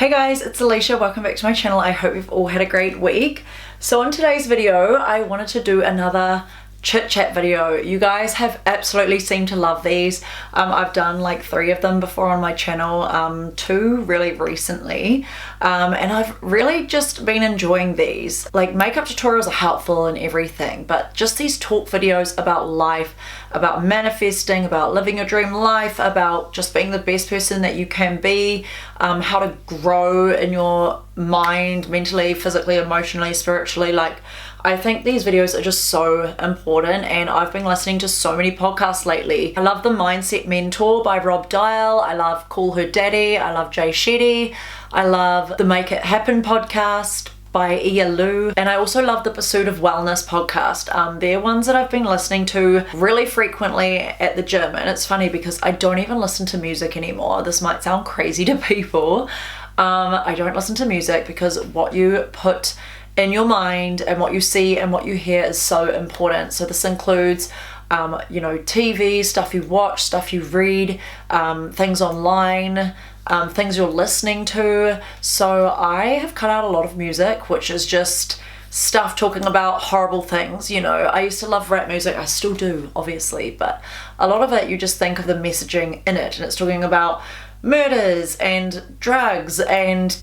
Hey guys, it's Alicia. Welcome back to my channel. I hope you've all had a great week. So in today's video, I wanted to do another chit chat video. You guys have absolutely seemed to love these. I've done like 3 of them before on my channel, 2 really recently, and I've really just been enjoying these. Like, makeup tutorials are helpful and everything, but just these talk videos about life, about manifesting, about living your dream life, about just being the best person that you can be, how to grow in your mind, mentally, physically, emotionally, spiritually. Like, I think these videos are just so important, and I've been listening to so many podcasts lately. I love The Mindset Mentor by Rob Dial. I love Call Her Daddy. I love Jay Shetty. I love the Make It Happen podcast by Ia Lu, and I also love the Pursuit of Wellness podcast. They're ones that I've been listening to really frequently at the gym, and it's funny because I don't even listen to music anymore. This might sound crazy to people. I don't listen to music because what you put in your mind and what you see and what you hear is so important. So this includes TV, stuff you watch, stuff you read, things online, things you're listening to. So I have cut out a lot of music, which is just stuff talking about horrible things. I used to love rap music. I still do, obviously, but a lot of it, you just think of the messaging in it, and it's talking about murders and drugs and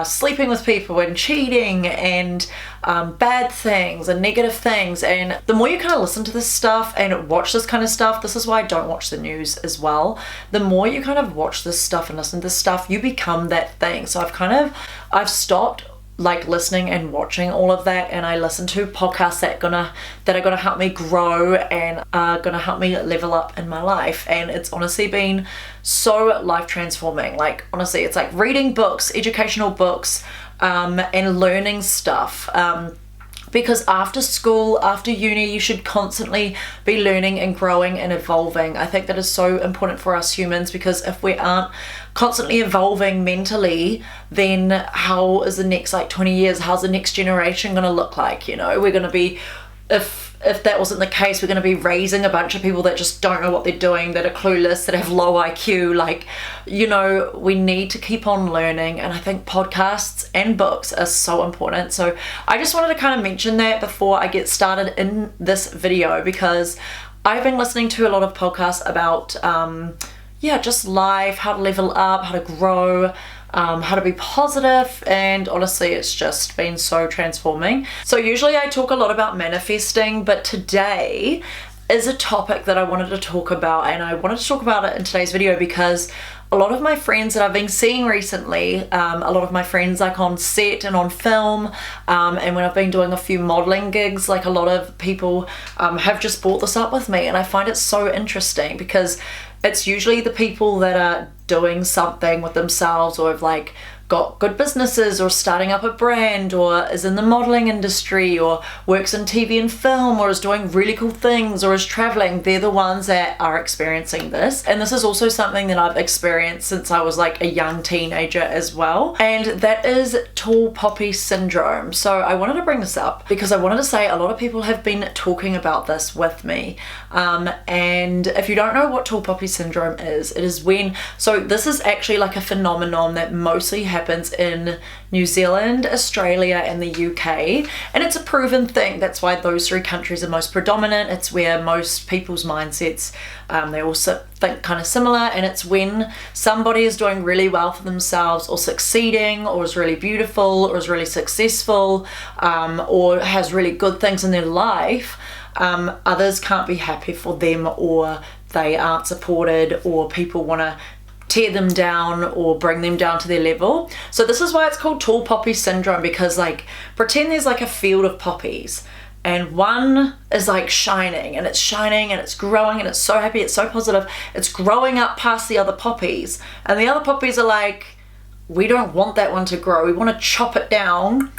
sleeping with people and cheating and bad things and negative things. And the more you kind of listen to this stuff and watch this kind of stuff, this is why I don't watch the news as well, the more you kind of watch this stuff and listen to this stuff, you become that thing. So I've stopped like listening and watching all of that, and I listen to podcasts that are gonna help me grow and are gonna help me level up in my life. And it's honestly been so life transforming. Like, honestly, it's like reading books, educational books, and learning stuff. Because after school, after uni, you should constantly be learning and growing and evolving. I think that is so important for us humans, because if we aren't constantly evolving mentally, then how is the next 20 years, how's the next generation going to look like? We're going to be, if that wasn't the case, we're going to be raising a bunch of people that just don't know what they're doing, that are clueless, that have low IQ. We need to keep on learning, and I think podcasts and books are so important. So I just wanted to kind of mention that before I get started in this video, because I've been listening to a lot of podcasts about just life, how to level up, how to grow, how to be positive, and honestly, it's just been so transforming. So usually I talk a lot about manifesting, but today is a topic that I wanted to talk about, and I wanted to talk about it in today's video because a lot of my friends that I've been seeing recently, a lot of my friends like on set and on film, and when I've been doing a few modeling gigs, like a lot of people have just brought this up with me, and I find it so interesting because it's usually the people that are doing something with themselves, or have got good businesses, or starting up a brand, or is in the modeling industry, or works in TV and film, or is doing really cool things, or is traveling. They're the ones that are experiencing this. And this is also something that I've experienced since I was a young teenager as well, and that is tall poppy syndrome. So I wanted to bring this up because I wanted to say a lot of people have been talking about this with me, and if you don't know what tall poppy syndrome is, it is when, so this is actually like a phenomenon that mostly happens in New Zealand, Australia, and the UK, and it's a proven thing. That's why those 3 countries are most predominant. It's where most people's mindsets, they also think kind of similar, and it's when somebody is doing really well for themselves, or succeeding, or is really beautiful, or is really successful, or has really good things in their life, others can't be happy for them, or they aren't supported, or people want to tear them down or bring them down to their level. So this is why it's called tall poppy syndrome, because pretend there's a field of poppies, and one is shining and it's growing and it's so happy, it's so positive, it's growing up past the other poppies, and the other poppies are we don't want that one to grow, we want to chop it down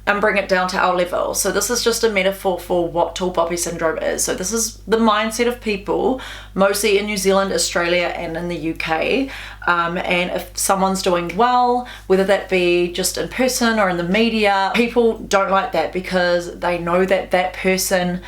and bring it down to our level. So this is just a metaphor for what tall poppy syndrome is. So this is the mindset of people, mostly in New Zealand, Australia, and in the UK. And if someone's doing well, whether that be just in person or in the media, people don't like that because they know that that person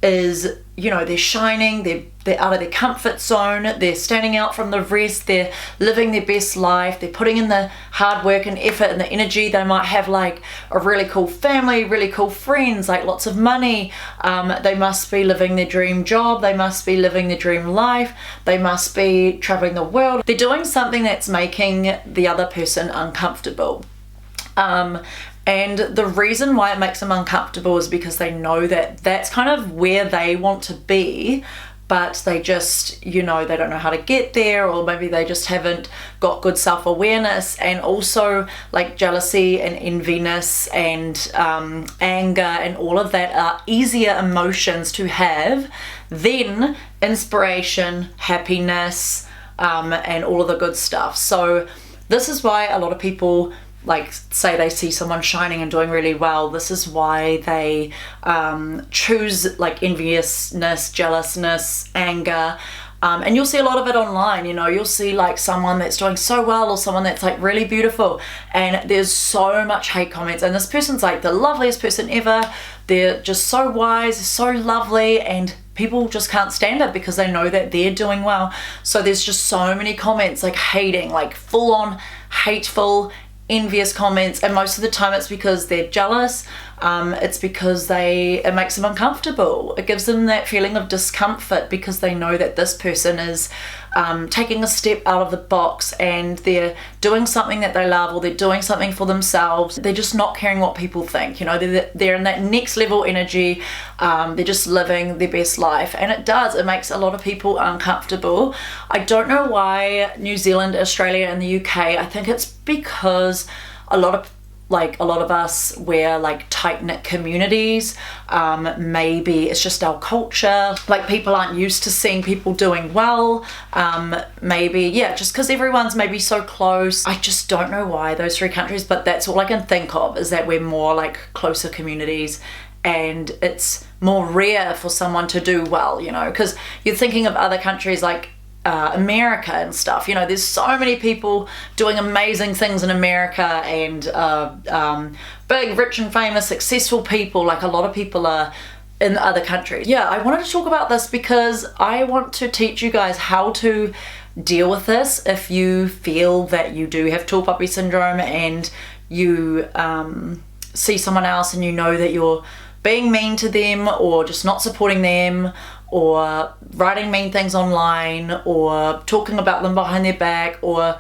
is you know, they're shining, they're out of their comfort zone, they're standing out from the rest, they're living their best life, they're putting in the hard work and effort and the energy. They might have like a really cool family, really cool friends, like lots of money. They must be living their dream job, they must be living their dream life, they must be traveling the world. They're doing something that's making the other person uncomfortable. And the reason why it makes them uncomfortable is because they know that that's kind of where they want to be, but they just, you know, they don't know how to get there, or maybe they just haven't got good self-awareness. And also like jealousy and enviness and anger and all of that are easier emotions to have than inspiration, happiness, and all of the good stuff. So this is why a lot of people, like, say they see someone shining and doing really well, this is why they choose like enviousness, jealousness, anger. And you'll see a lot of it online, you know, you'll see like someone that's doing so well or someone that's like really beautiful, and there's so much hate comments, and this person's like the loveliest person ever, they're just so wise, so lovely, and people just can't stand it because they know that they're doing well. So there's just so many comments like hating, like full on hateful, envious comments, and most of the time it's because they're jealous. It's because it makes them uncomfortable. It gives them that feeling of discomfort because they know that this person is taking a step out of the box and they're doing something that they love, or they're doing something for themselves. They're just not caring what people think, you know, they're in that next level energy. They're just living their best life, and it makes a lot of people uncomfortable. I don't know why New Zealand, Australia and the UK, I think it's because a lot of us, we're like tight-knit communities. Maybe it's just our culture, like people aren't used to seeing people doing well. Maybe, yeah, just because everyone's maybe so close. I just don't know why those three countries, but that's all I can think of, is that we're more like closer communities, and it's more rare for someone to do well, you know, because you're thinking of other countries like America and stuff, you know, there's so many people doing amazing things in America, and big, rich and famous, successful people, like a lot of people are in other countries. Yeah, I wanted to talk about this because I want to teach you guys how to deal with this if you feel that you do have tall puppy syndrome, and you see someone else and you know that you're being mean to them, or just not supporting them, or writing mean things online, or talking about them behind their back, or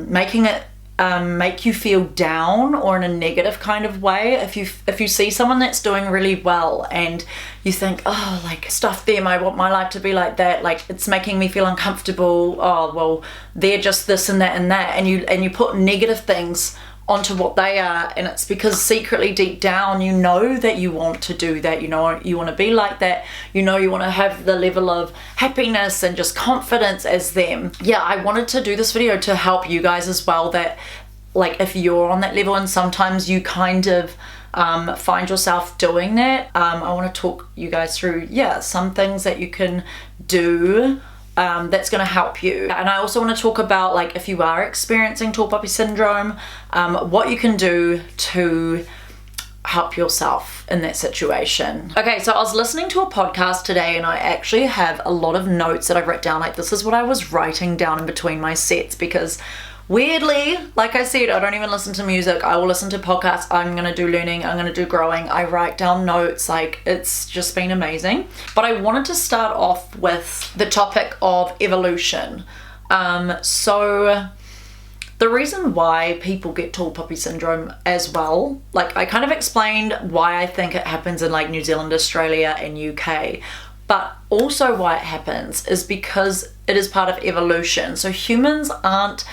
making it make you feel down or in a negative kind of way. If you see someone that's doing really well and you think, oh, like, stuff them, I want my life to be like that, like it's making me feel uncomfortable, oh well, they're just this and that and that, and you put negative things onto what they are, and it's because secretly deep down you know that you want to do that, you know you want to be like that, you know you want to have the level of happiness and just confidence as them. Yeah, I wanted to do this video to help you guys as well, that like if you're on that level and sometimes you kind of find yourself doing that, I want to talk you guys through, yeah, some things that you can do that's going to help you. And I also want to talk about, like, if you are experiencing tall puppy syndrome, what you can do to help yourself in that situation. Okay, so I was listening to a podcast today, and I actually have a lot of notes that I've written down. Like, this is what I was writing down in between my sets, because weirdly, like I said, I don't even listen to music. I will listen to podcasts. I'm gonna do learning, I'm gonna do growing. I write down notes, like it's just been amazing. But I wanted to start off with the topic of evolution. So the reason why people get tall puppy syndrome as well, like I kind of explained why I think it happens in like New Zealand, Australia and UK, but also why it happens is because it is part of evolution. So humans aren't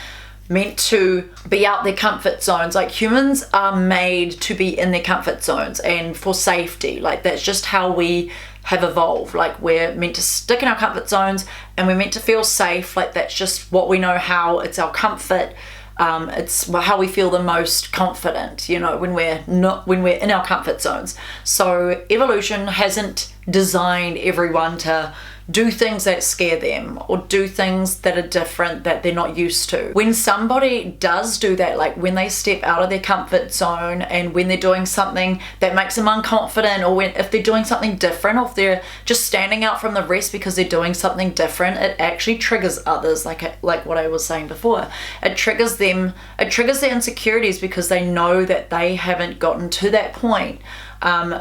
meant to be out their comfort zones. Like, humans are made to be in their comfort zones and for safety. Like, that's just how we have evolved. Like, we're meant to stick in our comfort zones and we're meant to feel safe. Like, that's just what we know how. It's our comfort. It's how we feel the most confident, you know, when we're in our comfort zones. So evolution hasn't designed everyone to do things that scare them or do things that are different that they're not used to. When somebody does do that, like when they step out of their comfort zone and when they're doing something that makes them unconfident, or if they're doing something different, or if they're just standing out from the rest because they're doing something different, it actually triggers others, like what I was saying before. It triggers them, it triggers their insecurities because they know that they haven't gotten to that point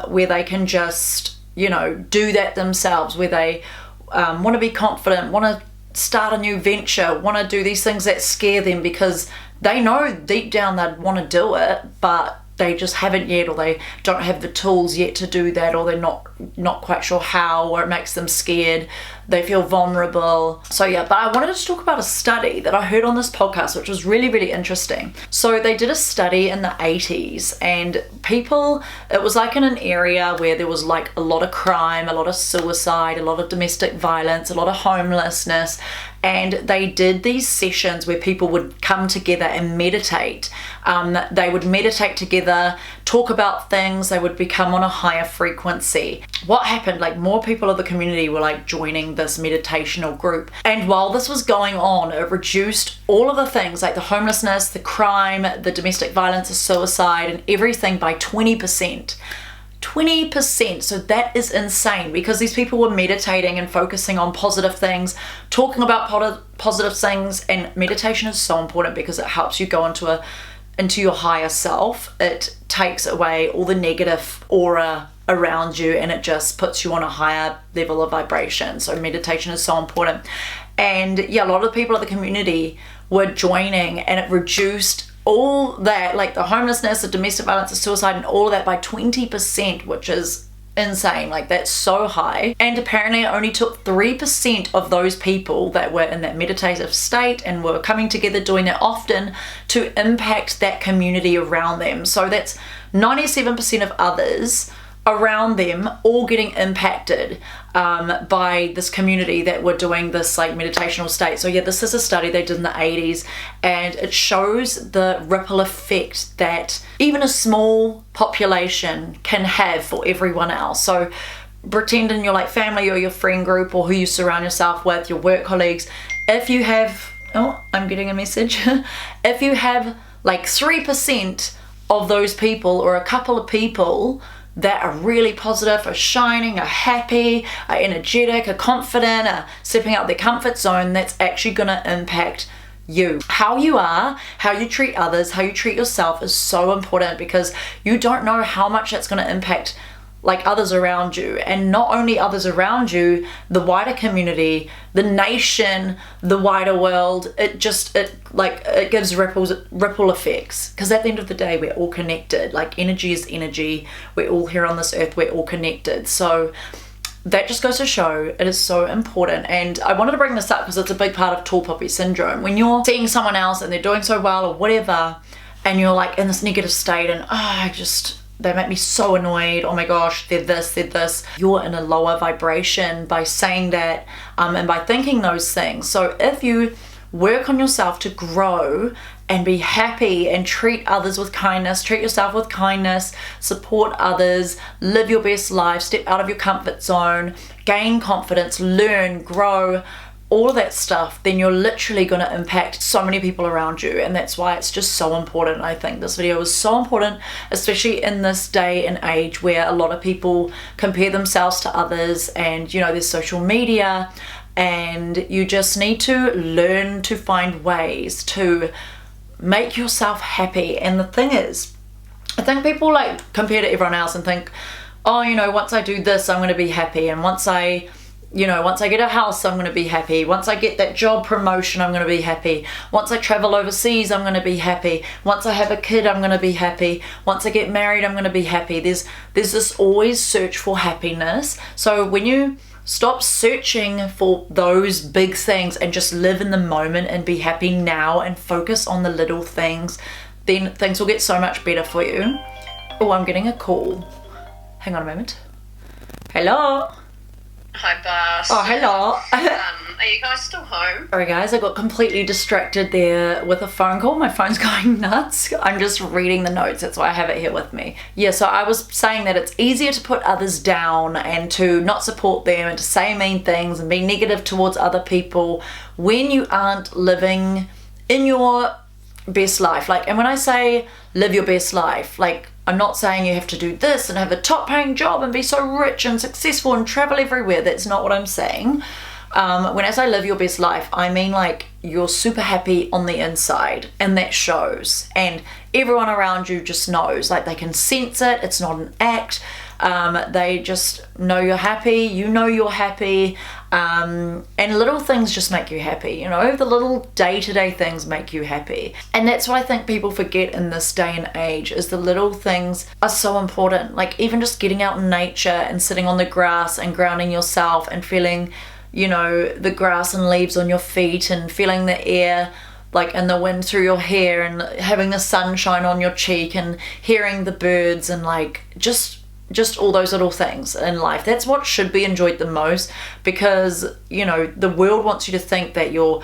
where they can just, you know, do that themselves, where they want to be confident, want to start a new venture, want to do these things that scare them because they know deep down they'd want to do it, but they just haven't yet, or they don't have the tools yet to do that, or they're not quite sure how, or it makes them scared, they feel vulnerable. So yeah, but I wanted to talk about a study that I heard on this podcast, which was really, really interesting. So they did a study in the 80s, and people, it was like in an area where there was like a lot of crime, a lot of suicide, a lot of domestic violence, a lot of homelessness, and they did these sessions where people would come together and meditate. They would meditate together, talk about things, they would become on a higher frequency. What happened, like more people of the community were like joining this meditational group, and while this was going on, it reduced all of the things like the homelessness, the crime, the domestic violence, the suicide, and everything by 20%. 20%. So that is insane, because these people were meditating and focusing on positive things, talking about positive things. And meditation is so important because it helps you go into your higher self. It takes away all the negative aura around you, and it just puts you on a higher level of vibration. So meditation is so important. And yeah, a lot of the people of the community were joining, and it reduced all that, like the homelessness, the domestic violence, the suicide, and all of that by 20%, which is insane. Like that's so high. And apparently it only took 3% of those people that were in that meditative state and were coming together doing that often to impact that community around them. So that's 97% of others around them all getting impacted by this community that were doing this like meditational state. So yeah, this is a study they did in the 80s, and it shows the ripple effect that even a small population can have for everyone else. So pretend in your like family or your friend group, or who you surround yourself with, your work colleagues, if you have, oh, I'm getting a message. If you have like 3% of those people, or a couple of people that are really positive, are shining, are happy, are energetic, are confident, are stepping out their comfort zone, that's actually going to impact you. How you are, how you treat others, how you treat yourself is so important, because you don't know how much that's going to impact like others around you. And not only others around you, the wider community, the nation, the wider world. It gives ripple effects, because at the end of the day, we're all connected. Like energy is energy. We're all here on this earth, we're all connected. So that just goes to show it is so important. And I wanted to bring this up because it's a big part of tall poppy syndrome. When you're seeing someone else and they're doing so well or whatever, and you're like in this negative state, and they make me so annoyed, oh my gosh, they're this. You're in a lower vibration by saying that and by thinking those things. So if you work on yourself to grow and be happy and treat others with kindness, treat yourself with kindness, support others, live your best life, step out of your comfort zone, gain confidence, learn, grow, all of that stuff, then you're literally going to impact so many people around you. And that's why it's just so important. I think this video is so important, especially in this day and age where a lot of people compare themselves to others, and you know, there's social media, and you just need to learn to find ways to make yourself happy. And the thing is, I think people like compare to everyone else and think, oh, you know, once I do this, I'm going to be happy, and once I get a house, I'm going to be happy. Once I get that job promotion, I'm going to be happy. Once I travel overseas, I'm going to be happy. Once I have a kid, I'm going to be happy. Once I get married, I'm going to be happy. There's this always search for happiness. So when you stop searching for those big things and just live in the moment and be happy now and focus on the little things, then things will get so much better for you. Oh, I'm getting a call. Hang on a moment. Hello? Hi, boss. Oh, hello. Are you guys still home? Sorry guys, I got completely distracted there with a phone call. My phone's going nuts. I'm just reading the notes, that's why I have it here with me. Yeah, so I was saying that it's easier to put others down and to not support them and to say mean things and be negative towards other people when you aren't living in your best life. Like, and when I say live your best life, like, I'm not saying you have to do this and have a top paying job and be so rich and successful and travel everywhere. That's not what I'm saying. When I say live your best life, I mean like you're super happy on the inside and that shows, and everyone around you just knows, like they can sense it. It's not an act. They just know you're happy, you know you're happy, and little things just make you happy, you know, the little day-to-day things make you happy. And that's what I think people forget in this day and age, is the little things are so important. Like even just getting out in nature and sitting on the grass and grounding yourself and feeling, you know, the grass and leaves on your feet and feeling the air like and the wind through your hair and having the sunshine on your cheek and hearing the birds and like just all those little things in life. That's what should be enjoyed the most, because you know the world wants you to think that you're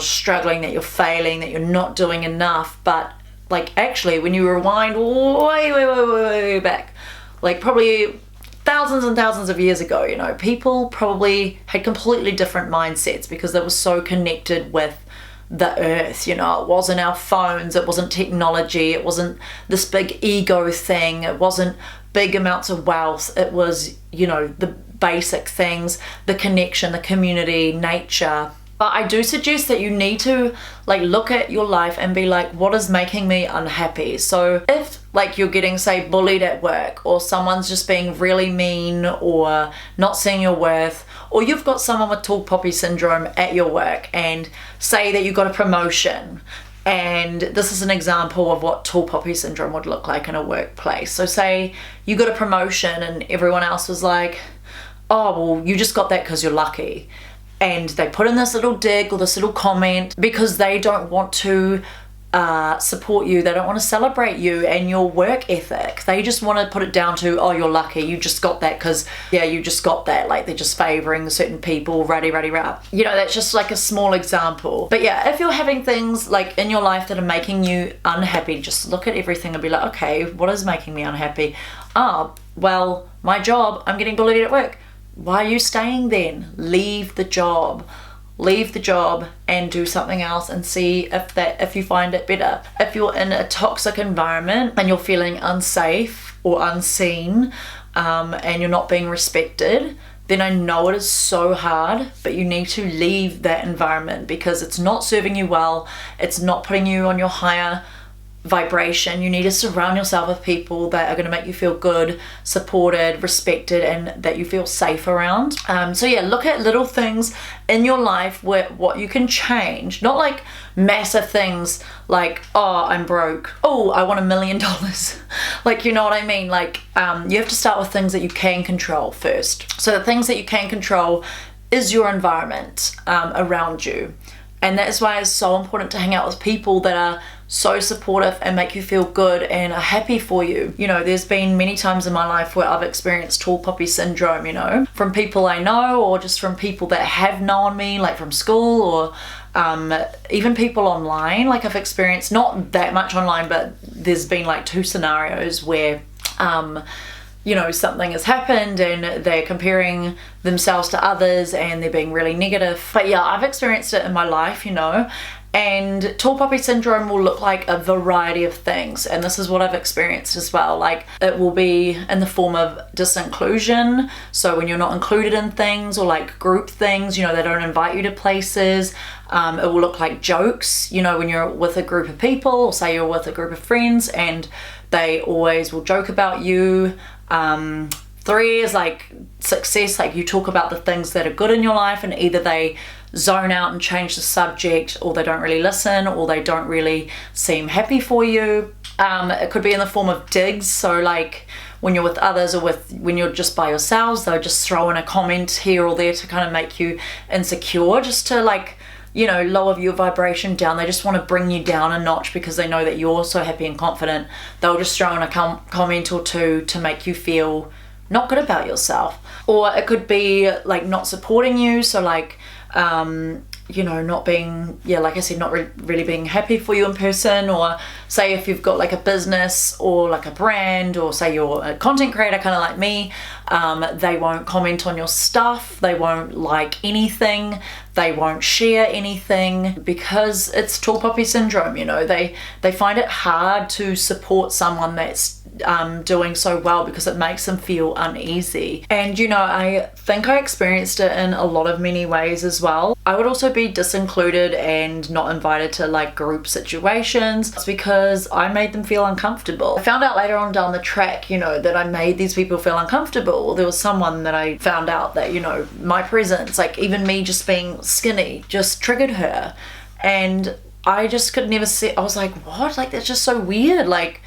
struggling, that you're failing, that you're not doing enough. But like actually when you rewind way back, like probably thousands and thousands of years ago, you know, people probably had completely different mindsets because they were so connected with the earth. You know, it wasn't our phones, it wasn't technology, it wasn't this big ego thing, it wasn't big amounts of wealth. It was, you know, the basic things, the connection, the community, nature. But I do suggest that you need to like look at your life and be like, what is making me unhappy? So if like you're getting, say, bullied at work, or someone's just being really mean or not seeing your worth, or you've got someone with tall poppy syndrome at your work, and say that you got a promotion, and this is an example of what tall poppy syndrome would look like in a workplace. So say you got a promotion and everyone else was like, oh, well, you just got that because you're lucky. And they put in this little dig or this little comment because they don't want to support you. They don't want to celebrate you and your work ethic. They just want to put it down to, oh, you're lucky, you just got that because, yeah, you just got that. Like they're just favoring certain people, rah. You know, that's just like a small example. But yeah, if you're having things like in your life that are making you unhappy, just look at everything and be like, okay, what is making me unhappy? Oh, well, my job, I'm getting bullied at work. Why are you staying then? Leave the job and do something else and see if you find it better. If you're in a toxic environment and you're feeling unsafe or unseen, and you're not being respected, then I know it is so hard, but you need to leave that environment because it's not serving you well. It's not putting you on your higher vibration. You need to surround yourself with people that are going to make you feel good, supported, respected, and that you feel safe around. So yeah, look at little things in your life where what you can change, not like massive things like, oh, I'm broke, oh, I want $1 million. Like, you know what I mean? Like you have to start with things that you can control first. So the things that you can control is your environment around you. And that's why it's so important to hang out with people that are so supportive and make you feel good and are happy for you. You know, there's been many times in my life where I've experienced tall poppy syndrome, you know, from people I know or just from people that have known me, like from school, or even people online. Like I've experienced, not that much online, but there's been like 2 scenarios where you know, something has happened and they're comparing themselves to others and they're being really negative. But yeah, I've experienced it in my life, you know, and tall poppy syndrome will look like a variety of things, and this is what I've experienced as well. Like it will be in the form of disinclusion, so when you're not included in things, or like group things, you know, they don't invite you to places. It will look like jokes, you know, when you're with a group of people, or say you're with a group of friends and they always will joke about you. 3 is like success, like you talk about the things that are good in your life and either they zone out and change the subject, or they don't really listen, or they don't really seem happy for you. It could be in the form of digs, so like when you're with others or when you're just by yourselves, they'll just throw in a comment here or there to kind of make you insecure, just to like, you know, lower your vibration down. They just want to bring you down a notch because they know that you're so happy and confident. They'll just throw in a comment or two to make you feel not good about yourself. Or it could be like not supporting you, so like you know, not being, yeah, like I said, not really being happy for you in person. Or say if you've got like a business or like a brand, or say you're a content creator kind of like me, they won't comment on your stuff, they won't like anything, they won't share anything, because it's tall poppy syndrome. You know, they find it hard to support someone that's doing so well, because it makes them feel uneasy. And you know, I think I experienced it in a lot of many ways as well. I would also be disincluded and not invited to like group situations. It's because I made them feel uncomfortable. I found out later on down the track, you know, that I made these people feel uncomfortable. There was someone that I found out that, you know, my presence, like even me just being skinny, just triggered her. And I just could never see, I was like, what? Like, that's just so weird. Like,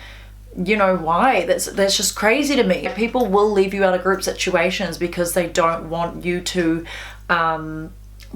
you know, why? That's just crazy to me. People will leave you out of group situations because they don't want you to,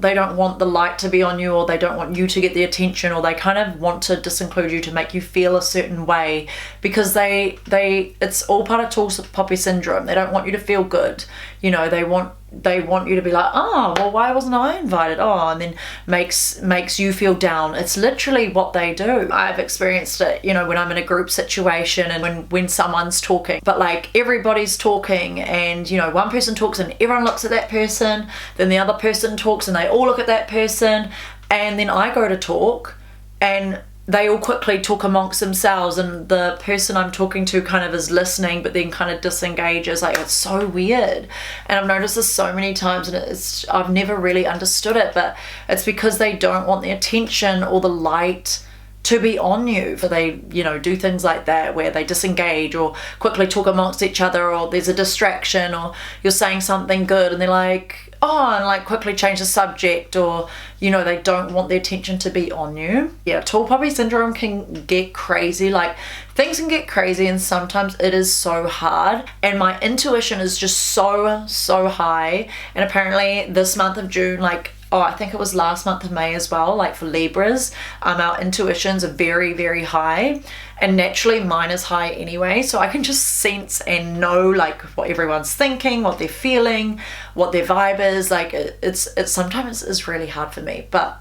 they don't want the light to be on you, or they don't want you to get the attention, or they kind of want to disinclude you to make you feel a certain way, because it's all part of tall poppy syndrome. They don't want you to feel good. You know, they want you to be like, oh, well, why wasn't I invited? Oh, and then makes you feel down. It's literally what they do. I've experienced it, you know, when I'm in a group situation and when someone's talking, but like everybody's talking, and you know, one person talks and everyone looks at that person, then the other person talks and they all look at that person, and then I go to talk and they all quickly talk amongst themselves, and the person I'm talking to kind of is listening but then kind of disengages. Like, it's so weird. And I've noticed this so many times, and I've never really understood it, but it's because they don't want the attention or the light to be on you. So they, you know, do things like that where they disengage or quickly talk amongst each other, or there's a distraction, or you're saying something good and they're like, oh, and like quickly change the subject, or you know, they don't want the attention to be on you. Yeah, tall poppy syndrome can get crazy. Like, things can get crazy, and sometimes it is so hard, and my intuition is just so high. And apparently this month of June, like, oh, I think it was last month of May as well, like for Libras, our intuitions are very high, and naturally mine is high anyway, so I can just sense and know like what everyone's thinking, what they're feeling, what their vibe is. Like, it's sometimes is really hard for me, but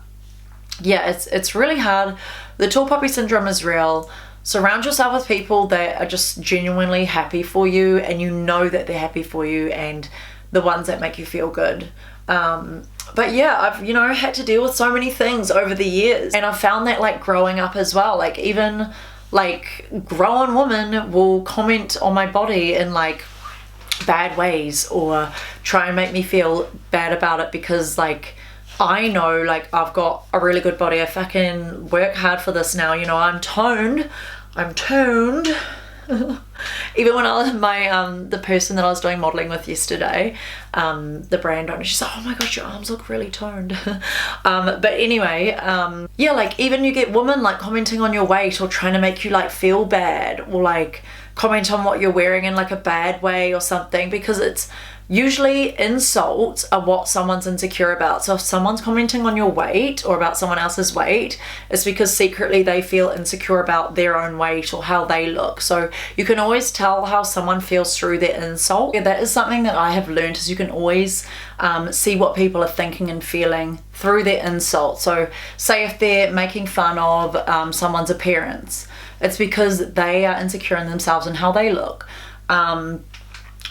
yeah, it's really hard. The tall poppy syndrome is real. Surround yourself with people that are just genuinely happy for you, and you know that they're happy for you, and the ones that make you feel good. But yeah, I've, you know, had to deal with so many things over the years, and I've found that like growing up as well, like even like grown women will comment on my body in like bad ways, or try and make me feel bad about it, because like I know like I've got a really good body. I fucking work hard for this now, you know, I'm toned. Even when I was the person that I was doing modeling with yesterday, the brand owner, she's like, oh my gosh, your arms look really toned. But anyway, yeah, like even you get women like commenting on your weight, or trying to make you like feel bad, or like comment on what you're wearing in like a bad way or something, because it's usually insults are what someone's insecure about. So if someone's commenting on your weight or about someone else's weight, it's because secretly they feel insecure about their own weight or how they look. So you can always tell how someone feels through their insult. Yeah, that is something that I have learned, is you can always see what people are thinking and feeling through their insult. So say if they're making fun of someone's appearance, it's because they are insecure in themselves and how they look.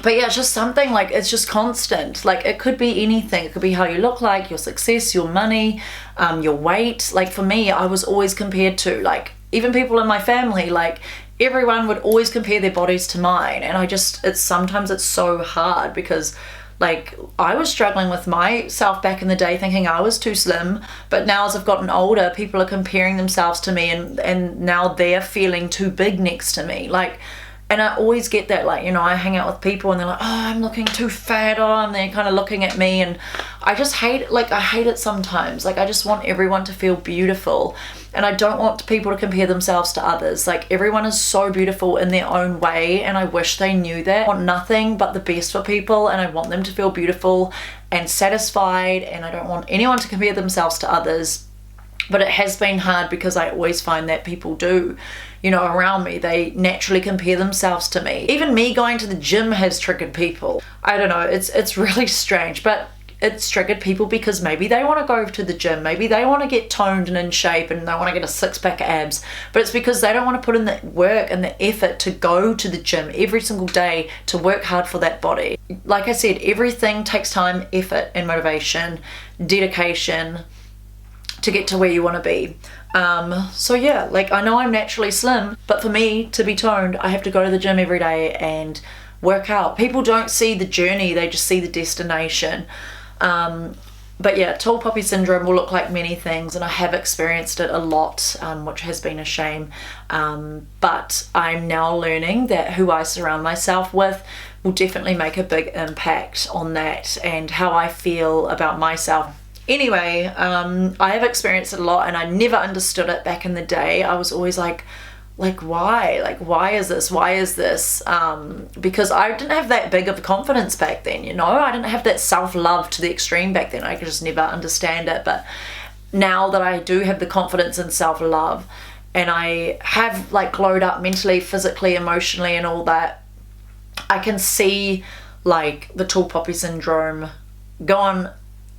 But yeah, it's just something like, it's just constant. Like, it could be anything. It could be how you look, like your success, your money, your weight. Like for me, I was always compared to, like, even people in my family, like everyone would always compare their bodies to mine. And I just, sometimes it's so hard, because like I was struggling with myself back in the day, thinking I was too slim, but now as I've gotten older, people are comparing themselves to me, and now they're feeling too big next to me. Like, and I always get that, like, you know, I hang out with people and they're like, oh, I'm looking too fat, oh, and they're kind of looking at me, and I just hate it. Like, I hate it sometimes. Like, I just want everyone to feel beautiful, and I don't want people to compare themselves to others. Like, everyone is so beautiful in their own way, and I wish they knew that. I want nothing but the best for people, and I want them to feel beautiful and satisfied, and I don't want anyone to compare themselves to others. But it has been hard, because I always find that people do, you know, around me, they naturally compare themselves to me. Even me going to the gym has triggered people. I don't know, it's really strange. But it's triggered people because maybe they want to go to the gym, maybe they want to get toned and in shape and they want to get a six-pack abs, but it's because they don't want to put in the work and the effort to go to the gym every single day to work hard for that body. Like I said, everything takes time, effort, and motivation, dedication to get to where you want to be. So yeah, like I know I'm naturally slim, but for me to be toned, I have to go to the gym every day and work out. People don't see the journey, they just see the destination. But yeah, tall poppy syndrome will look like many things, and I have experienced it a lot, which has been a shame. But I'm now learning that who I surround myself with will definitely make a big impact on that and how I feel about myself. Anyway, I have experienced it a lot, and I never understood it back in the day. I was always like why? Like, why is this? Why is this? Because I didn't have that big of confidence back then, you know? I didn't have that self-love to the extreme back then. I could just never understand it. But now that I do have the confidence and self-love, and I have like glowed up mentally, physically, emotionally, and all that, I can see like the tall poppy syndrome going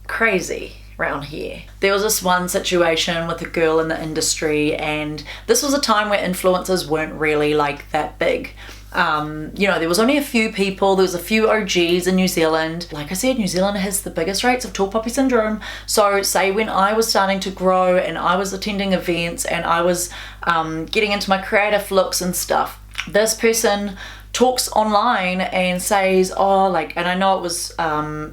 crazy around here. There was this one situation with a girl in the industry, and this was a time where influencers weren't really like that big. You know, there was only a few people, there was a few OGs in New Zealand. Like I said, New Zealand has the biggest rates of tall poppy syndrome. So say when I was starting to grow and I was attending events and I was getting into my creative looks and stuff, this person talks online and says, oh, like, and I know it was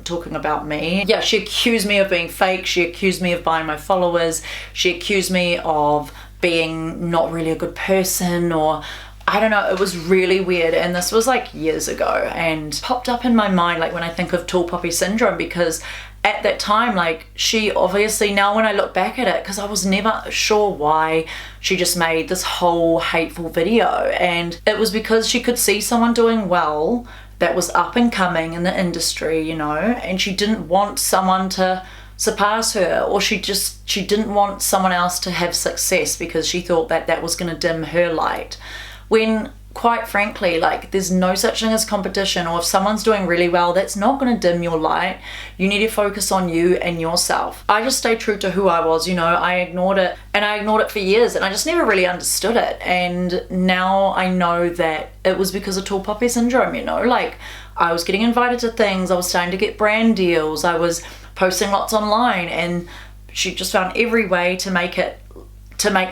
talking about me. Yeah, she accused me of being fake. She accused me of buying my followers. She accused me of being not really a good person, or I don't know, it was really weird. And this was like years ago, and popped up in my mind like when I think of tall poppy syndrome, because at that time, like, she obviously, now when I look back at it, because I was never sure why she just made this whole hateful video, and it was because she could see someone doing well that was up and coming in the industry, you know, and she didn't want someone to surpass her, or she didn't want someone else to have success because she thought that that was going to dim her light, when quite frankly, like, there's no such thing as competition. Or if someone's doing really well, that's not going to dim your light. You need to focus on you and yourself. I just stayed true to who I was, you know. I ignored it, and I ignored it for years, and I just never really understood it. And now I know that it was because of tall poppy syndrome, you know. Like, I was getting invited to things, I was starting to get brand deals, I was posting lots online, and she just found every way to make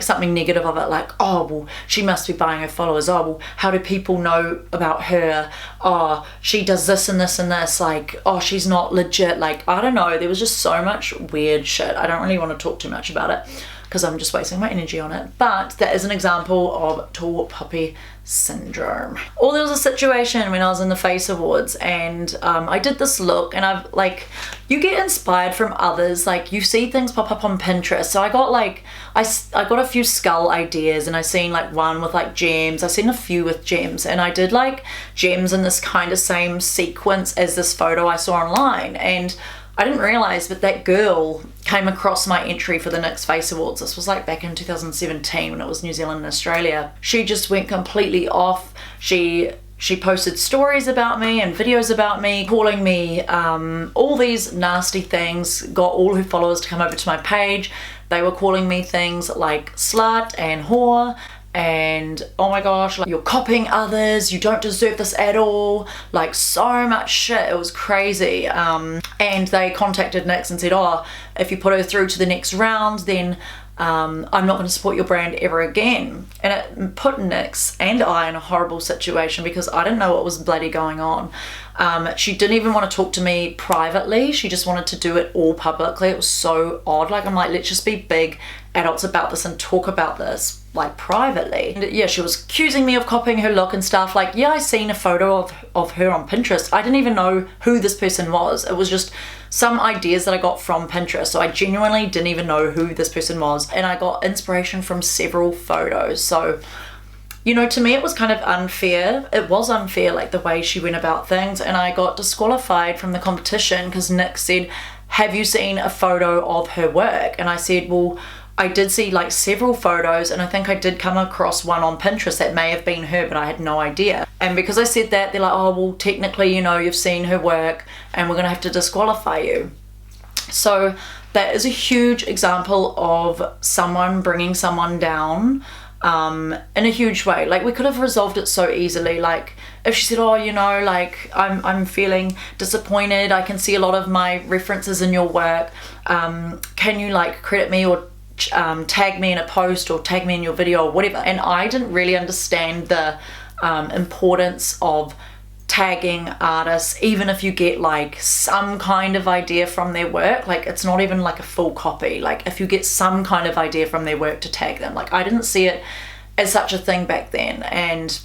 something negative of it. Like, oh, well, she must be buying her followers. Oh, well, how do people know about her? Oh, she does this and this and this. Like, oh, she's not legit. Like, I don't know. There was just so much weird shit. I don't really want to talk too much about it because I'm just wasting my energy on it. But that is an example of tall poppy syndrome. Or there was a situation when I was in the Face Awards, and I did this look, and I've like, you get inspired from others, like you see things pop up on Pinterest. So I got like, I got a few skull ideas, and I seen like one with like gems, I seen a few with gems, and I did like gems in this kind of same sequence as this photo I saw online. And I didn't realize, but that girl came across my entry for the next Face Awards. This was like back in 2017 when it was New Zealand and Australia. She just went completely off. She posted stories about me and videos about me, calling me all these nasty things, got all her followers to come over to my page. They were calling me things like slut and whore, and oh my gosh, like, you're copying others, you don't deserve this at all, like so much shit. It was crazy. And they contacted Nix and said, oh, if you put her through to the next round, then I'm not going to support your brand ever again. And it put Nix and I in a horrible situation because I didn't know what was bloody going on. She didn't even want to talk to me privately. She just wanted to do it all publicly. It was so odd. Like, I'm like, let's just be big adults about this and talk about this like privately. And yeah, she was accusing me of copying her look and stuff. Like, yeah, I seen a photo of her on Pinterest. I didn't even know who this person was. It was just some ideas that I got from Pinterest. So I genuinely didn't even know who this person was. And I got inspiration from several photos. So, you know, to me it was kind of unfair. It was unfair, like the way she went about things. And I got disqualified from the competition because Nick said, have you seen a photo of her work? And I said, well, I did see like several photos, and I think I did come across one on Pinterest that may have been her, but I had no idea. And because I said that, they're like, oh, well, technically, you know, you've seen her work and we're gonna have to disqualify you. So that is a huge example of someone bringing someone down in a huge way. Like, we could have resolved it so easily. Like, if she said, oh, you know, like, I'm feeling disappointed, I can see a lot of my references in your work, can you like credit me or tag me in a post or tag me in your video or whatever. And I didn't really understand the importance of tagging artists, even if you get like some kind of idea from their work. Like, it's not even like a full copy. Like, if you get some kind of idea from their work, to tag them. Like, I didn't see it as such a thing back then, and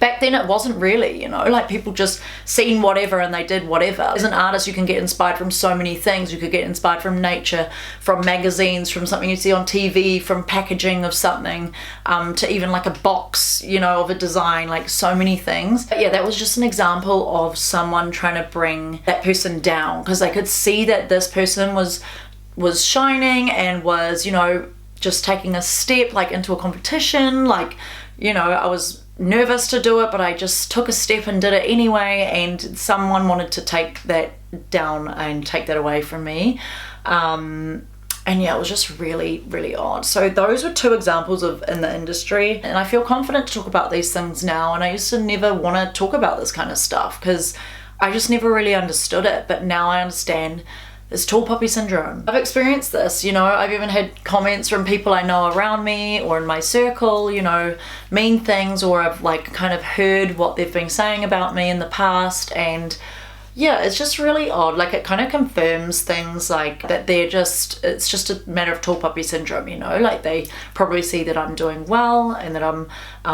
back then it wasn't really, you know, like, people just seen whatever and they did whatever. As an artist, you can get inspired from so many things. You could get inspired from nature, from magazines, from something you see on TV, from packaging of something, to even like a box, you know, of a design, like so many things. But yeah, that was just an example of someone trying to bring that person down, because they could see that this person was shining and was, you know, just taking a step like into a competition. Like, you know, I was nervous to do it, but I just took a step and did it anyway, and someone wanted to take that down and take that away from me. And yeah, it was just really, really odd. So those were two examples of in the industry, and I feel confident to talk about these things now. And I used to never want to talk about this kind of stuff because I just never really understood it, but now I understand. This tall poppy syndrome. I've experienced this, you know, I've even had comments from people I know around me or in my circle, you know, mean things, or I've like kind of heard what they've been saying about me in the past. And yeah, it's just really odd. Like, it kind of confirms things like that it's just a matter of tall poppy syndrome, you know, like they probably see that I'm doing well and that I'm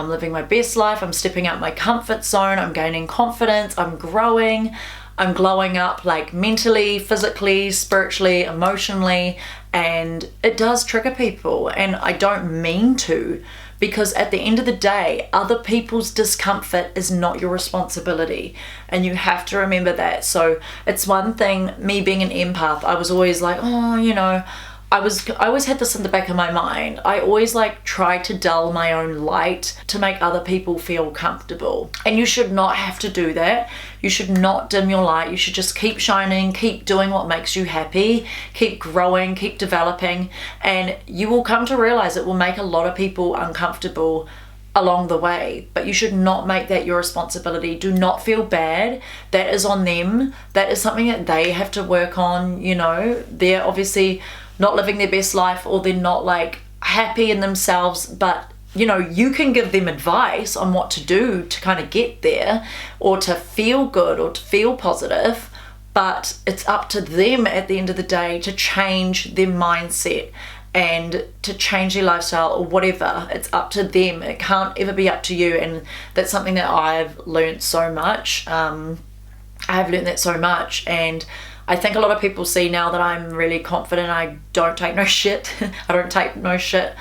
living my best life, I'm stepping out my comfort zone, I'm gaining confidence, I'm growing, I'm glowing up, like mentally, physically, spiritually, emotionally, and it does trigger people. And I don't mean to, because at the end of the day, other people's discomfort is not your responsibility, and you have to remember that. So it's one thing, me being an empath, I was always like, oh, you know, I always had this in the back of my mind. I always like tried to dull my own light to make other people feel comfortable. And you should not have to do that. You should not dim your light. You should just keep shining, keep doing what makes you happy, keep growing, keep developing, and you will come to realize it will make a lot of people uncomfortable along the way, but you should not make that your responsibility. Do not feel bad. That is on them. That is something that they have to work on. You know, they're obviously not living their best life, or they're not like happy in themselves, but you know, you can give them advice on what to do to kind of get there, or to feel good, or to feel positive, but it's up to them at the end of the day to change their mindset and to change their lifestyle or whatever. It's up to them. It can't ever be up to you. And that's something that I've learned so much. I've learned that so much, and I think a lot of people see now that I'm really confident. I don't take no shit. I don't take no shit.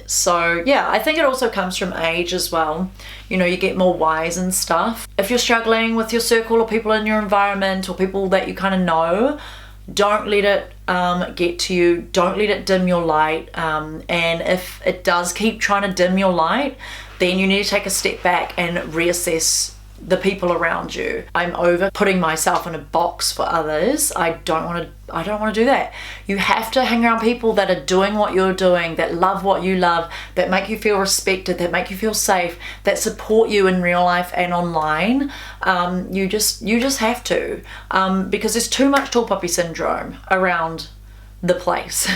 So yeah, I think it also comes from age as well. You know, you get more wise and stuff. If you're struggling with your circle or people in your environment or people that you kind of know, don't let it get to you. Don't let it dim your light. And if it does keep trying to dim your light, then you need to take a step back and reassess the people around you. I'm over putting myself in a box for others. I don't want to do that. You have to hang around people that are doing what you're doing, that love what you love, that make you feel respected, that make you feel safe, that support you in real life and online. You just have to, because there's too much tall poppy syndrome around the place.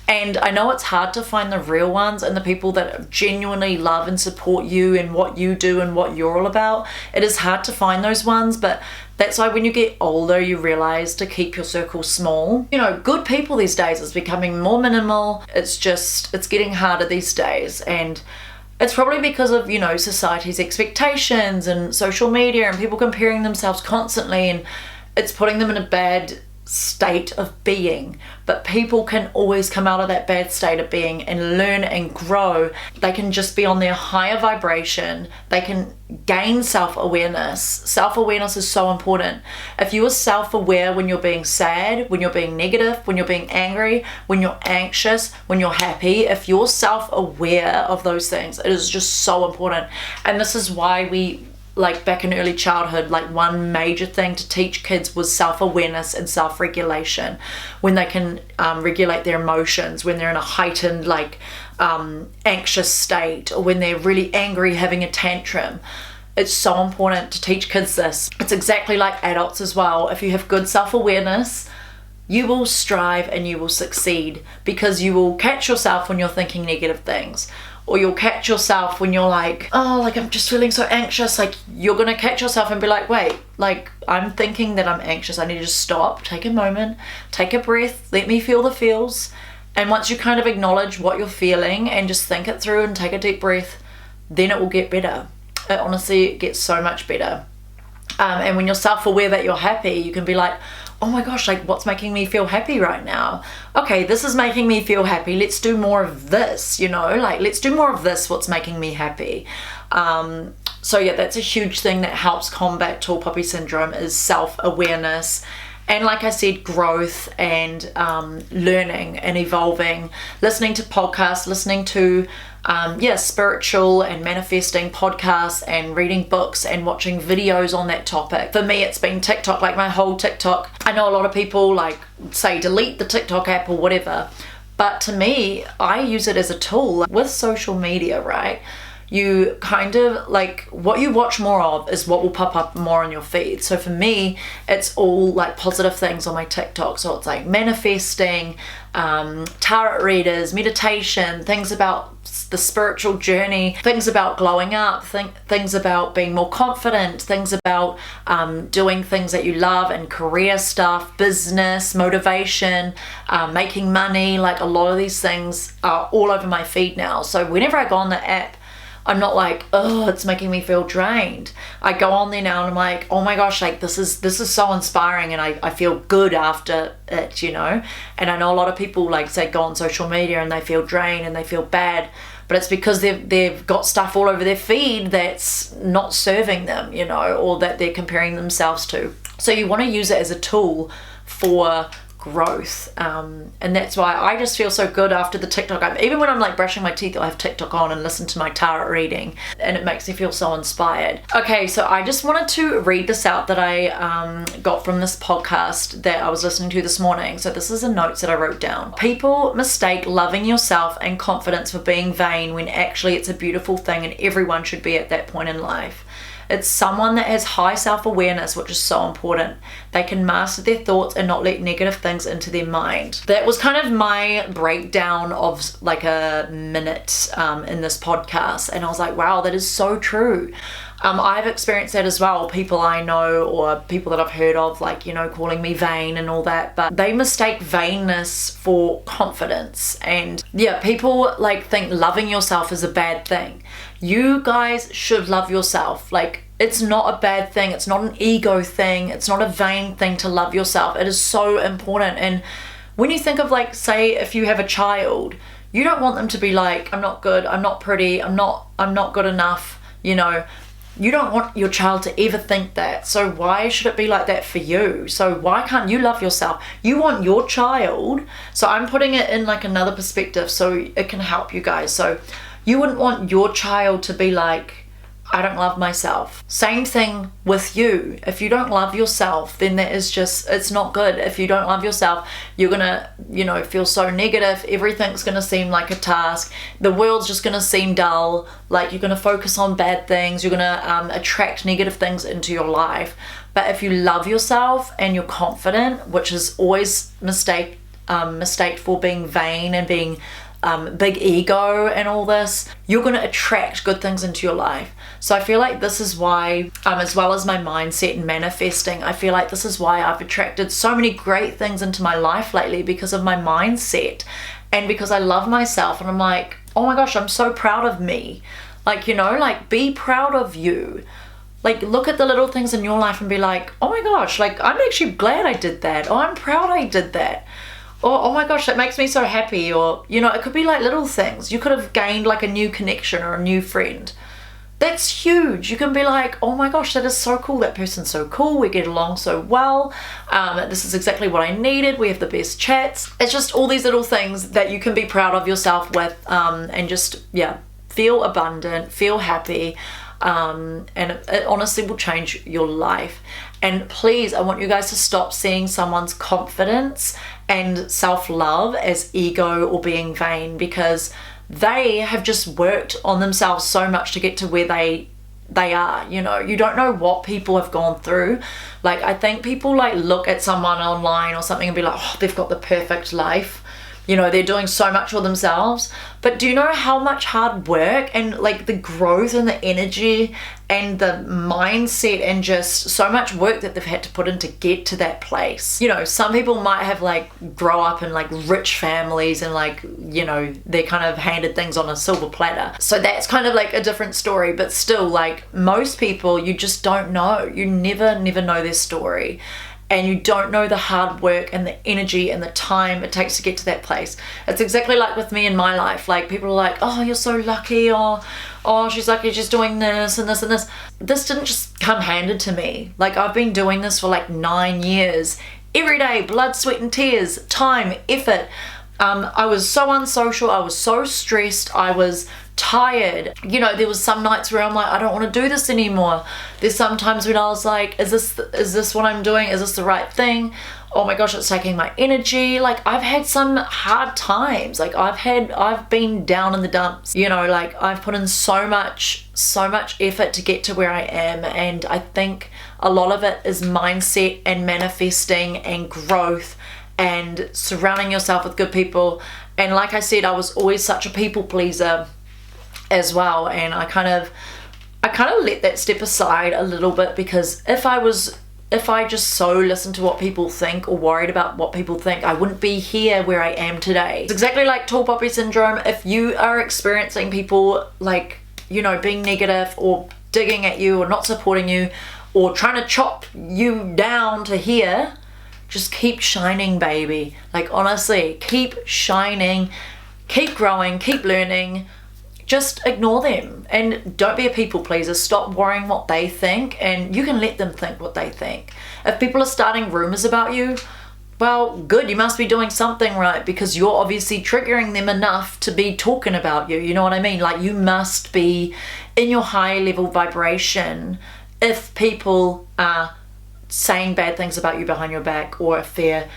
And I know it's hard to find the real ones and the people that genuinely love and support you and what you do and what you're all about. It is hard to find those ones, but that's why when you get older you realize to keep your circle small. You know, good people these days is becoming more minimal. It's getting harder these days, and it's probably because of, you know, society's expectations and social media and people comparing themselves constantly, and it's putting them in a bad state of being. But people can always come out of that bad state of being and learn and grow. They can just be on their higher vibration. They can gain self-awareness. Self-awareness is so important. If you are self-aware when you're being sad, when you're being negative, when you're being angry, when you're anxious, when you're happy, if you're self-aware of those things, it is just so important. And this is why we like back in early childhood, like one major thing to teach kids was self-awareness and self-regulation, when they can regulate their emotions, when they're in a heightened like anxious state, or when they're really angry having a tantrum. It's so important to teach kids this. It's exactly like adults as well. If you have good self-awareness, you will strive and you will succeed, because you will catch yourself when you're thinking negative things, or you'll catch yourself when you're like, oh, like I'm just feeling so anxious. Like you're gonna catch yourself and be like, wait, like I'm thinking that I'm anxious. I need to just stop, take a moment, take a breath, let me feel the feels. And once you kind of acknowledge what you're feeling and just think it through and take a deep breath, then it will get better. It honestly gets so much better. And when you're self-aware that you're happy, you can be like, oh my gosh, like what's making me feel happy right now? Okay, this is making me feel happy. Let's do more of this, you know, like let's do more of this, what's making me happy. So yeah, that's a huge thing that helps combat tall poppy syndrome, is self-awareness. And like I said, growth and learning and evolving, listening to podcasts, listening to spiritual and manifesting podcasts, and reading books and watching videos on that topic. For me, it's been TikTok, like my whole TikTok. I know a lot of people like say delete the TikTok app or whatever, but to me, I use it as a tool. With social media, right? You kind of like, what you watch more of is what will pop up more on your feed. So for me, it's all like positive things on my TikTok. So it's like manifesting, tarot readers, meditation, things about the spiritual journey, things about glowing up, things about being more confident, things about doing things that you love, and career stuff, business, motivation, making money. Like a lot of these things are all over my feed now. So whenever I go on the app, I'm not like, oh, it's making me feel drained. I go on there now and I'm like, oh my gosh, like this is so inspiring, and I feel good after it, you know. And I know a lot of people like say go on social media and they feel drained and they feel bad, but it's because they've got stuff all over their feed that's not serving them, you know, or that they're comparing themselves to. So you want to use it as a tool for growth, and that's why I just feel so good after the TikTok. Even when I'm like brushing my teeth, I have TikTok on and listen to my tarot reading, and it makes me feel so inspired. Okay, so I just wanted to read this out that I got from this podcast that I was listening to this morning. So this is the notes that I wrote down. People mistake loving yourself and confidence for being vain, when actually it's a beautiful thing and everyone should be at that point in life. It's someone that has high self-awareness, which is so important. They can master their thoughts and not let negative things into their mind. That was kind of my breakdown of like a minute in this podcast. And I was like, wow, that is so true. I've experienced that as well. People I know, or people that I've heard of, like, you know, calling me vain and all that, but they mistake vainness for confidence. And yeah, people like think loving yourself is a bad thing. You guys should love yourself. Like, it's not a bad thing. It's not an ego thing. It's not a vain thing to love yourself. It is so important. And when you think of, like, say if you have a child, you don't want them to be like, I'm not good, I'm not pretty, I'm not good enough, you know. You don't want your child to ever think that. So why should it be like that for you? So why can't you love yourself? You want your child. So I'm putting it in like another perspective so it can help you guys. So you wouldn't want your child to be like, I don't love myself. Same thing with you. If you don't love yourself, then that is just, it's not good. If you don't love yourself, you're gonna, you know, feel so negative. Everything's gonna seem like a task. The world's just gonna seem dull. Like, you're gonna focus on bad things. You're gonna attract negative things into your life. But if you love yourself and you're confident, which is always mistake for being vain and being big ego and all this, you're going to attract good things into your life. So I feel like this is why, as well as my mindset and manifesting, I feel like this is why I've attracted so many great things into my life lately, because of my mindset and because I love myself. And I'm like, oh my gosh, I'm so proud of me. Like, you know, like, be proud of you. Like, look at the little things in your life and be like, oh my gosh, like, I'm actually glad I did that. Oh, I'm proud I did that. Or, oh my gosh, that makes me so happy. Or, you know, it could be like little things. You could have gained like a new connection or a new friend. That's huge. You can be like, oh my gosh, that is so cool. That person's so cool. We get along so well. This is exactly what I needed. We have the best chats. It's just all these little things that you can be proud of yourself with, and just, yeah, feel abundant, feel happy. and it honestly will change your life. And please, I want you guys to stop seeing someone's confidence and self-love as ego or being vain, because they have just worked on themselves so much to get to where they are. You know, you don't know what people have gone through. Like, I think people like look at someone online or something and be like, oh, they've got the perfect life, you know, they're doing so much for themselves. But do you know how much hard work and like the growth and the energy and the mindset and just so much work that they've had to put in to get to that place? You know, some people might have like grow up in like rich families and like, you know, they're kind of handed things on a silver platter. So that's kind of like a different story, but still, like, most people, you just don't know. You never know their story. And you don't know the hard work and the energy and the time it takes to get to that place. It's exactly like with me in my life. Like, people are like, oh, you're so lucky, or oh, she's lucky, she's doing this and this and this. This didn't just come handed to me. Like, I've been doing this for like 9 years. Every day, blood, sweat and tears, time, effort. I was so unsocial, I was so stressed, I was tired. You know, there was some nights where I'm like, I don't want to do this anymore. There's some times when I was like, is this what I'm doing? Is this the right thing? Oh my gosh, it's taking my energy. Like, I've had some hard times. Like, I've been down in the dumps, you know, like I've put in so much effort to get to where I am. And I think a lot of it is mindset and manifesting and growth and surrounding yourself with good people. And like I said, I was always such a people pleaser as well, and I kind of let that step aside a little bit, because if I just so listened to what people think or worried about what people think, I wouldn't be here where I am today. It's exactly like tall poppy syndrome. If you are experiencing people like, you know, being negative or digging at you or not supporting you or trying to chop you down to here, just keep shining, baby. Like, honestly, keep shining, keep growing, keep learning. Just ignore them and don't be a people pleaser. Stop worrying what they think, and you can let them think what they think. If people are starting rumors about you, well, good, you must be doing something right, because you're obviously triggering them enough to be talking about you. You know what I mean? Like, you must be in your high level vibration if people are saying bad things about you behind your back, or if they're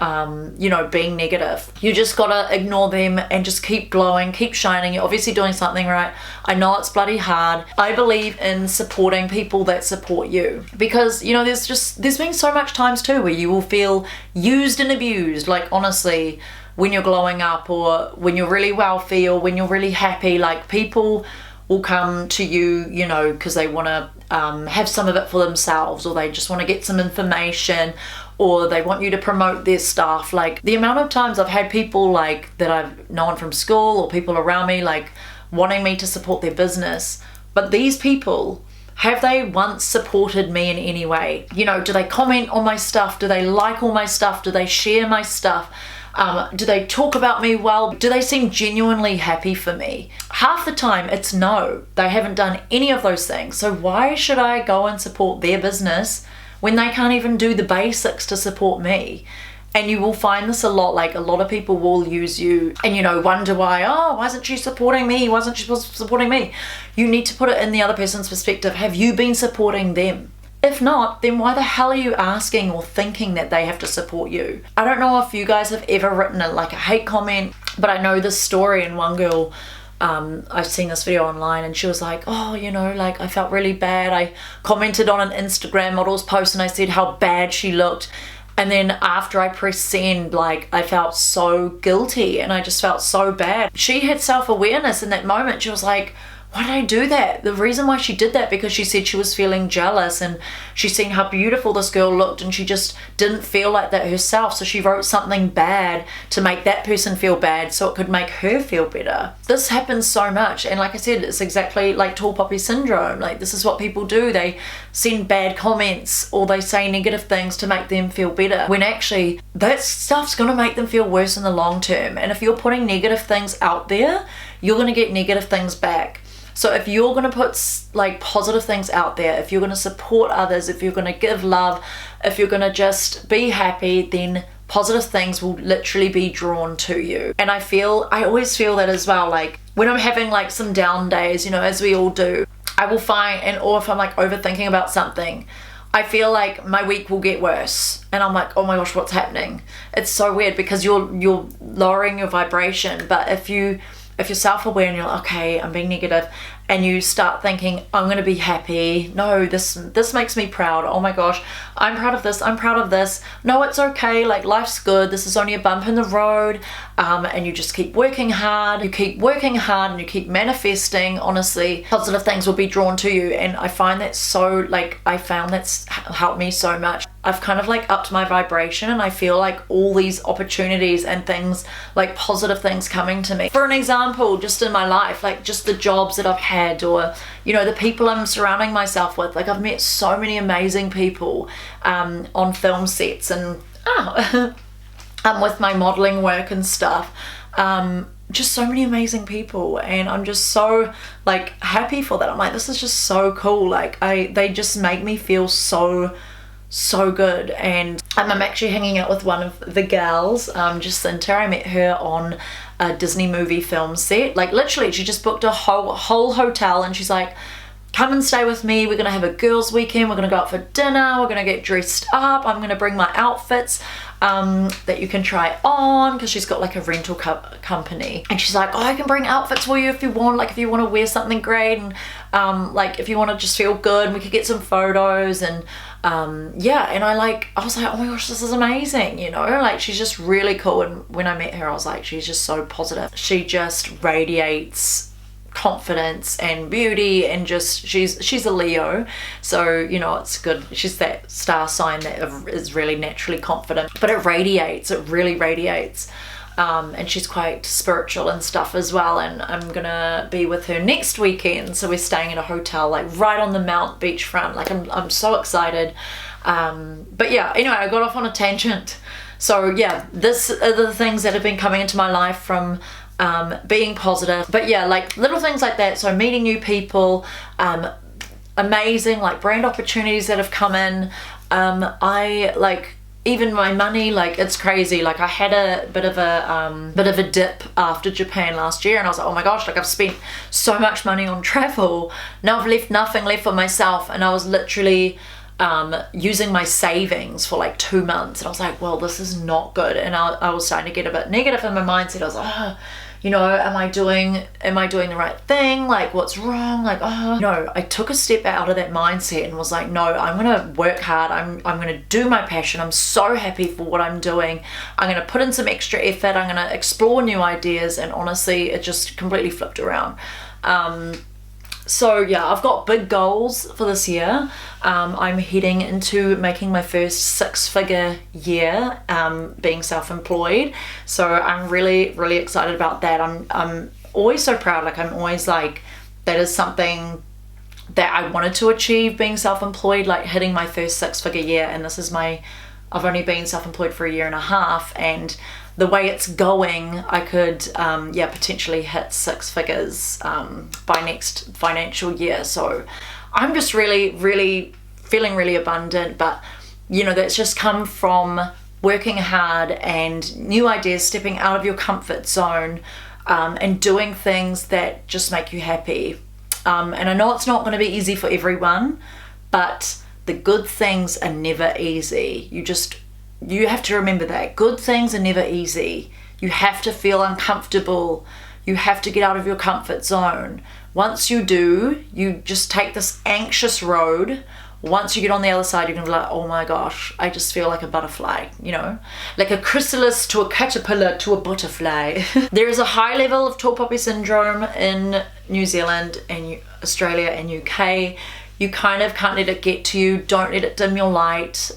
you know, being negative. You just gotta ignore them and just keep glowing, keep shining. You're obviously doing something right. I know it's bloody hard. I believe in supporting people that support you, because, you know, there's been so much times too where you will feel used and abused. Like, honestly, when you're glowing up, or when you're really wealthy, or when you're really happy, like, people will come to you, you know, because they want to have some of it for themselves, or they just want to get some information, or they want you to promote their stuff. Like, the amount of times I've had people like that I've known from school, or people around me, like, wanting me to support their business. But these people, have they once supported me in any way? You know, do they comment on my stuff? Do they like all my stuff? Do they share my stuff? Do they talk about me well? Do they seem genuinely happy for me? Half the time it's no, they haven't done any of those things. So why should I go and support their business when they can't even do the basics to support me? And you will find this a lot. Like, a lot of people will use you and, you know, wonder why, oh, why isn't she supporting me? Why isn't she supporting me? You need to put it in the other person's perspective. Have you been supporting them? If not, then why the hell are you asking or thinking that they have to support you? I don't know if you guys have ever written a hate comment, but I know this story, and one girl, I've seen this video online, and she was like, oh, you know, like, I felt really bad. I commented on an Instagram model's post and I said how bad she looked. And then after I pressed send, like, I felt so guilty and I just felt so bad. She had self-awareness in that moment. She was like, why did I do that? The reason why she did that, because she said she was feeling jealous, and she's seen how beautiful this girl looked, and she just didn't feel like that herself. So she wrote something bad to make that person feel bad so it could make her feel better. This happens so much. And like I said, it's exactly like tall poppy syndrome. Like, this is what people do. They send bad comments, or they say negative things to make them feel better, when actually that stuff's gonna make them feel worse in the long term. And if you're putting negative things out there, you're gonna get negative things back. So if you're going to put like positive things out there, if you're going to support others, if you're going to give love, if you're going to just be happy, then positive things will literally be drawn to you. And I always feel that as well. Like, when I'm having like some down days, you know, as we all do, I will find, and or if I'm like overthinking about something, I feel like my week will get worse, and I'm like, oh my gosh, what's happening? It's so weird because you're lowering your vibration. But if you're self-aware and you're like, okay, I'm being negative, and you start thinking, I'm gonna be happy, no, this makes me proud, oh my gosh, I'm proud of this, I'm proud of this, no, it's okay, like life's good, this is only a bump in the road, and you just keep working hard, and you keep manifesting. Honestly, positive things will be drawn to you, and I find that so, like, I found that's helped me so much. I've kind of like upped my vibration, and I feel like all these opportunities and things, like positive things coming to me. For an example, just in my life, like just the jobs that I've had, or you know, the people I'm surrounding myself with. Like I've met so many amazing people on film sets, and with my modeling work and stuff, just so many amazing people, and I'm just so like happy for that. I'm like, this is just so cool. Like they just make me feel so good. And I'm actually hanging out with one of the gals, Jacinta. I met her on a Disney movie film set. Like literally, she just booked a whole hotel, and she's like, come and stay with me, we're gonna have a girls weekend, we're gonna go out for dinner, we're gonna get dressed up, I'm gonna bring my outfits that you can try on, because she's got like a rental company, and she's like, oh, I can bring outfits for you if you want, like if you want to wear something great, and like if you want to just feel good, we could get some photos. And yeah, and I was like, oh my gosh, this is amazing, you know, like she's just really cool. And when I met her, I was like, she's just so positive, she just radiates confidence and beauty, and just she's a Leo, so you know, it's good, she's that star sign that is really naturally confident, but it really radiates. And she's quite spiritual and stuff as well, and I'm gonna be with her next weekend, so we're staying in a hotel like right on the Mount beachfront. Like I'm so excited. But yeah, anyway, I got off on a tangent. So yeah, this are the things that have been coming into my life from being positive. But yeah, like little things like that. So meeting new people, amazing like brand opportunities that have come in. I like, even my money, like it's crazy. Like I had a bit of a dip after Japan last year, and I was like, oh my gosh, like I've spent so much money on travel, now I've left nothing left for myself. And I was literally using my savings for like 2 months, and I was like, well, this is not good. And I was starting to get a bit negative in my mindset. I was like, oh, you know, am I doing the right thing? Like what's wrong? Like, oh no, I took a step out of that mindset and was like, no, I'm gonna work hard, I'm gonna do my passion, I'm so happy for what I'm doing, I'm gonna put in some extra effort, I'm gonna explore new ideas. And honestly, it just completely flipped around. So yeah, I've got big goals for this year. I'm heading into making my first 6-figure year, being self-employed. So I'm really excited about that. I'm always so proud. Like I'm always like, that is something that I wanted to achieve, being self-employed, like hitting my first 6-figure year. And this is I've only been self-employed for a year and a half, and the way it's going, I could potentially hit 6 figures by next financial year. So I'm just really feeling really abundant. But you know, that's just come from working hard and new ideas, stepping out of your comfort zone, and doing things that just make you happy. And I know it's not going to be easy for everyone, but the good things are never easy. You have to remember that. Good things are never easy. You have to feel uncomfortable. You have to get out of your comfort zone. Once you do, you just take this anxious road. Once you get on the other side, you're gonna be like, oh my gosh, I just feel like a butterfly, you know? Like a chrysalis to a caterpillar to a butterfly. There is a high level of tall poppy syndrome in New Zealand and Australia and UK. You kind of can't let it get to you. Don't let it dim your light.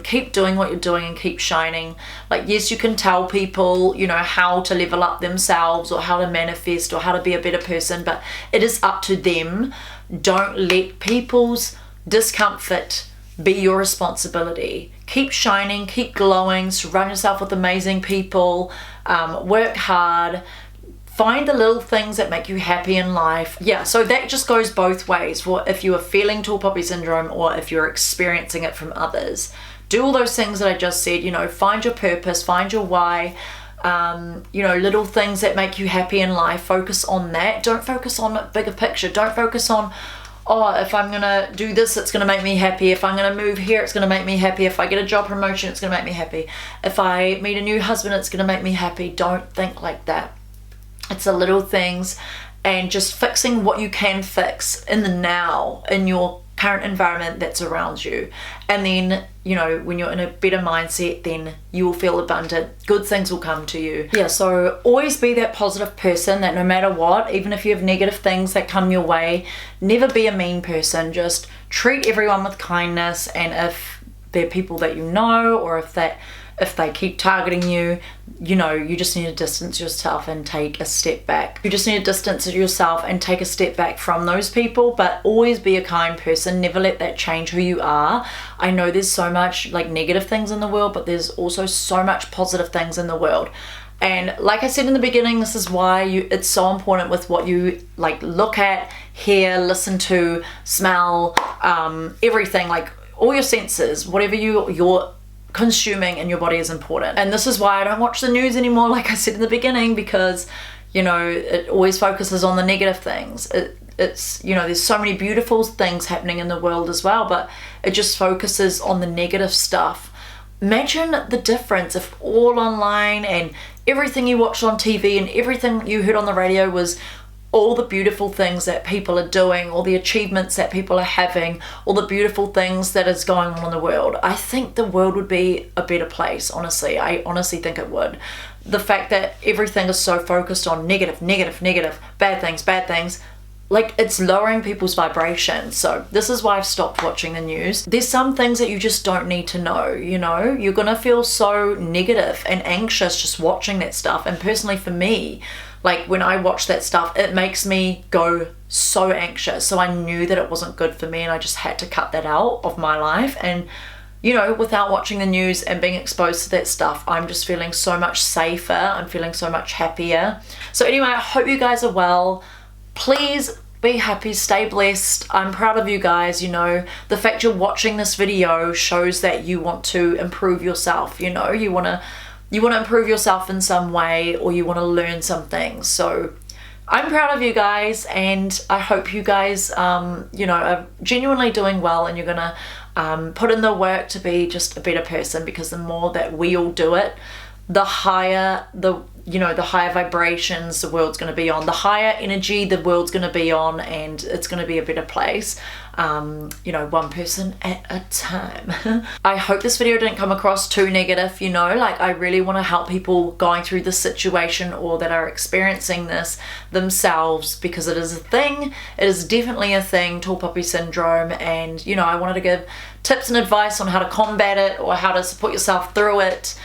Keep doing what you're doing and keep shining. Like, yes, you can tell people, you know, how to level up themselves or how to manifest or how to be a better person, but it is up to them. Don't let people's discomfort be your responsibility. Keep shining, keep glowing, surround yourself with amazing people, work hard. Find the little things that make you happy in life. Yeah, so that just goes both ways. For if you are feeling tall poppy syndrome or if you're experiencing it from others. Do all those things that I just said, you know, find your purpose, find your why, you know, little things that make you happy in life. Focus on that. Don't focus on the bigger picture. Don't focus on oh, if I'm gonna do this, it's gonna make me happy. If I'm gonna move here, it's gonna make me happy. If I get a job promotion, it's gonna make me happy. If I meet a new husband, it's gonna make me happy. Don't think like that. It's the little things, and just fixing what you can fix in the now, in your current environment that's around you. And then, you know, when you're in a better mindset, then you will feel abundant. Good things will come to you. Yeah, so always be that positive person that no matter what, even if you have negative things that come your way, never be a mean person. Just treat everyone with kindness, and if they're people that you know, or if they keep targeting you, you know, you just need to distance yourself and take a step back. You just need to distance yourself and take a step back from those people, but always be a kind person. Never let that change who you are. I know there's so much like negative things in the world, but there's also so much positive things in the world. And like I said in the beginning, this is why it's so important with what you like look at, hear, listen to, smell, everything, like all your senses, whatever you're consuming in your body is important. And this is why I don't watch the news anymore, like I said in the beginning, because, you know, it always focuses on the negative things. It's, you know, there's so many beautiful things happening in the world as well, but it just focuses on the negative stuff. Imagine the difference if all online and everything you watched on TV and everything you heard on the radio was all the beautiful things that people are doing, all the achievements that people are having, all the beautiful things that is going on in the world. I think the world would be a better place, honestly. I honestly think it would. The fact that everything is so focused on negative, bad things, like it's lowering people's vibrations. So this is why I've stopped watching the news. There's some things that you just don't need to know, you know? You're gonna feel so negative and anxious just watching that stuff. And personally for me, like when I watch that stuff, it makes me go so anxious. So I knew that it wasn't good for me, and I just had to cut that out of my life. And, you know, without watching the news and being exposed to that stuff, I'm just feeling so much safer. I'm feeling so much happier. So anyway, I hope you guys are well. Please be happy, stay blessed. I'm proud of you guys. You know, the fact you're watching this video shows that you want to improve yourself. You know, you want to improve yourself in some way, or you want to learn some things. So I'm proud of you guys, and I hope you guys, you know, are genuinely doing well, and you're gonna put in the work to be just a better person, because the more that we all do it, the higher the higher vibrations the world's going to be on, the higher energy the world's going to be on, and it's going to be a better place, you know, one person at a time. I hope this video didn't come across too negative, you know, like I really want to help people going through this situation, or that are experiencing this themselves, because it is a thing. It is definitely a thing, tall poppy syndrome, and, you know, I wanted to give tips and advice on how to combat it, or how to support yourself through it.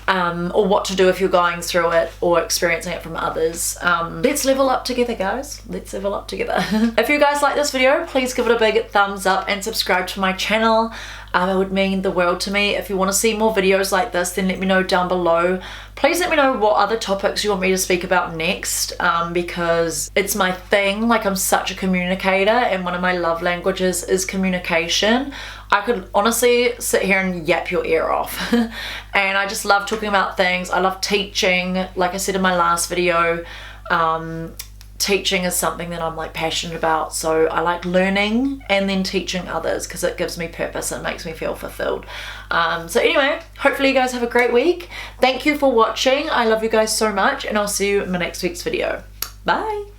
Or what to do if you're going through it or experiencing it from others. Let's level up together, guys. Let's level up together. If you guys like this video, please give it a big thumbs up and subscribe to my channel. It would mean the world to me. If you want to see more videos like this, then let me know down below. Please let me know what other topics you want me to speak about next, because it's my thing. Like, I'm such a communicator, and one of my love languages is communication. I could honestly sit here and yap your ear off. And I just love talking about things. I love teaching. Like I said in my last video, teaching is something that I'm like passionate about. So I like learning and then teaching others, because it gives me purpose and makes me feel fulfilled. So anyway, hopefully you guys have a great week. Thank you for watching. I love you guys so much, and I'll see you in my next week's video. Bye.